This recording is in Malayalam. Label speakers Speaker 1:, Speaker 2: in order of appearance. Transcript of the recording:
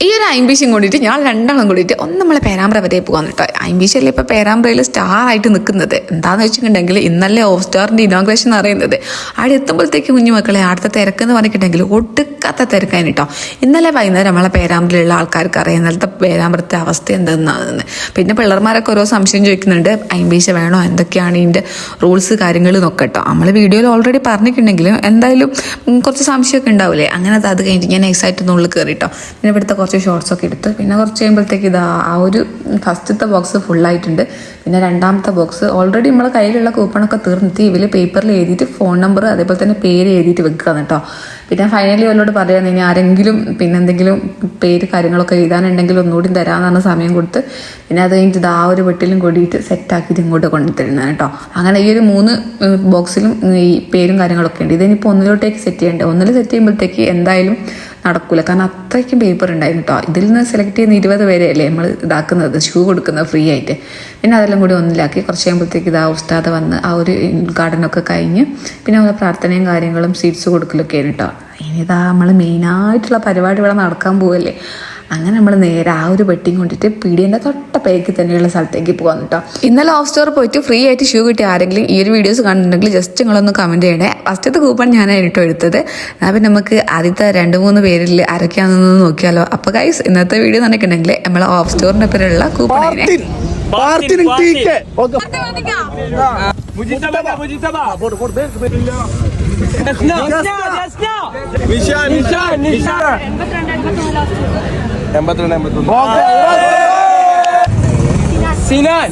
Speaker 1: ഈ ഒരു അമ്പീഷൻ കൂടിയിട്ട് ഞാൻ രണ്ടാളും കൂടിയിട്ട് ഒന്ന് നമ്മളെ പേരാമ്പ്ര വരെ പോകാൻ കേട്ടോ. അമ്പീഷല്ലേ ഇപ്പോൾ പേരാമ്പ്രയിൽ സ്റ്റാർ ആയിട്ട് നിൽക്കുന്നത്. എന്താണെന്ന് വെച്ചിട്ടുണ്ടെങ്കിൽ ഇന്നലെ ഓഫ് സ്റ്റാറിൻ്റെ ഇനോഗ്രേഷൻ അറിയുന്നത് അവിടെ എത്തുമ്പോഴത്തേക്ക് കുഞ്ഞു മക്കളെ അടുത്ത തിരക്കെന്ന് പറഞ്ഞിട്ടുണ്ടെങ്കിൽ ഒടുക്കാത്ത തിരക്കാണ് കേട്ടോ. ഇന്നലെ വൈകുന്നേരം നമ്മളെ പേരാമ്പ്രയിലുള്ള ആൾക്കാർക്ക് അറിയാം ഇന്നലത്തെ പേരാമ്പ്രത്തെ അവസ്ഥ എന്താണെന്ന്. പിന്നെ പിള്ളേർമാരൊക്കെ ഓരോ സംശയം ചോദിക്കുന്നുണ്ട്, അമ്പീഷ വേണോ, എന്തൊക്കെയാണ് ഇതിൻ്റെ റൂൾസ് കാര്യങ്ങൾ നോക്കട്ടോ. നമ്മൾ വീഡിയോയിൽ ഓൾറെഡി പറഞ്ഞിട്ടുണ്ടെങ്കിലും എന്തായാലും കുറച്ച് സംശയമൊക്കെ ഉണ്ടാവില്ലേ. അങ്ങനെ അത് കഴിഞ്ഞിട്ട് ഞാൻ നൈസായിട്ട് ഉള്ളിൽ കയറിട്ടോ. പിന്നെ ഇവിടുത്തെ കുറച്ച് ഷോർട്സൊക്കെ എടുത്ത് പിന്നെ കുറച്ച് കഴിയുമ്പോഴത്തേക്ക് ഇതാ ആ ഒരു ഫസ്റ്റത്തെ ബോക്സ് ഫുള്ളായിട്ടുണ്ട്. പിന്നെ രണ്ടാമത്തെ ബോക്സ് ഓൾറെഡി നമ്മളെ കയ്യിലുള്ള കൂപ്പണൊക്കെ തീർന്നിട്ട് ഇവർ പേപ്പറിൽ എഴുതിയിട്ട് ഫോൺ നമ്പർ അതേപോലെ തന്നെ പേര് എഴുതിയിട്ട് വെക്കുകയാണ് കേട്ടോ. പിന്നെ ഫൈനലി അവരോട് പറയാന്ന് കഴിഞ്ഞാൽ ആരെങ്കിലും പിന്നെ എന്തെങ്കിലും പേര് കാര്യങ്ങളൊക്കെ എഴുതാനുണ്ടെങ്കിൽ ഒന്നുകൂടി തരാമെന്നാണ് സമയം കൊടുത്ത് പിന്നെ അത് കഴിഞ്ഞിട്ട് ഇത് ആ ഒരു വെട്ടിലും കൂടിയിട്ട് സെറ്റാക്കിയിട്ട് ഇങ്ങോട്ട് കൊണ്ടുതരുന്നത് കേട്ടോ. അങ്ങനെ ഈ ഒരു 3 ബോക്സിലും ഈ പേരും കാര്യങ്ങളൊക്കെ ഉണ്ട്. ഇതിനിപ്പോൾ ഒന്നിലോട്ടേക്ക് സെറ്റ് ചെയ്യണ്ടേ. ഒന്നിൽ സെറ്റ് ചെയ്യുമ്പോഴത്തേക്ക് എന്തായാലും നടക്കൂല, കാരണം അത്രയ്ക്ക് പേപ്പർ ഉണ്ടായിരുന്നു കേട്ടോ. ഇതിൽ നിന്ന് സെലക്ട് ചെയ്യുന്ന 20 പേരെയല്ലേ നമ്മൾ ഇതാക്കുന്നത്, ഷൂ കൊടുക്കുന്നത് ഫ്രീ ആയിട്ട്. പിന്നെ അതെല്ലാം കൂടി ഒന്നിലാക്കി കുറച്ച് കഴിയുമ്പോഴത്തേക്ക് ഇതാ ഉസ്താദ് വന്ന് ആ ഒരു ഉദ്ഘാടനമൊക്കെ കഴിഞ്ഞ് പിന്നെ നമ്മളെ പ്രാർത്ഥനയും കാര്യങ്ങളും സീറ്റ്സ് കൊടുക്കലൊക്കെയാണ് കേട്ടോ. ഇനി ഇതാ നമ്മൾ മെയിനായിട്ടുള്ള പരിപാടി ഇവിടെ നടക്കാൻ പോവല്ലേ. അങ്ങനെ നമ്മൾ നേരെ ആ ഒരു വെട്ടിങ് കൊണ്ടിട്ട് പീടിയൻ്റെ തൊട്ട പേക്ക് തന്നെയുള്ള സ്ഥലത്തേക്ക് പോകാൻ കേട്ടോ. ഇന്നലെ ഓഫ് സ്റ്റോർ പോയിട്ട് ഫ്രീ ആയിട്ട് ഷൂ കിട്ടിയ ആരെങ്കിലും ഈ ഒരു വീഡിയോസ് കണ്ടിട്ടുണ്ടെങ്കിൽ ജസ്റ്റ് നിങ്ങളൊന്ന് കമൻറ്റ് ചെയ്യണേ. ഫസ്റ്റത്തെ കൂപ്പൺ ഞാനായിട്ട് എടുത്തത്. അപ്പം നമുക്ക് ആദ്യത്തെ 2-3 പേരിൽ ആരൊക്കെയാണെന്ന് നോക്കിയാലോ. അപ്പോൾ ഗൈസ് ഇന്നത്തെ വീഡിയോ നടക്കുന്നുണ്ടെങ്കിൽ നമ്മളെ ഓഫ് സ്റ്റോറിൻ്റെ പേരുള്ള കൂപ്പൺ
Speaker 2: Sinan.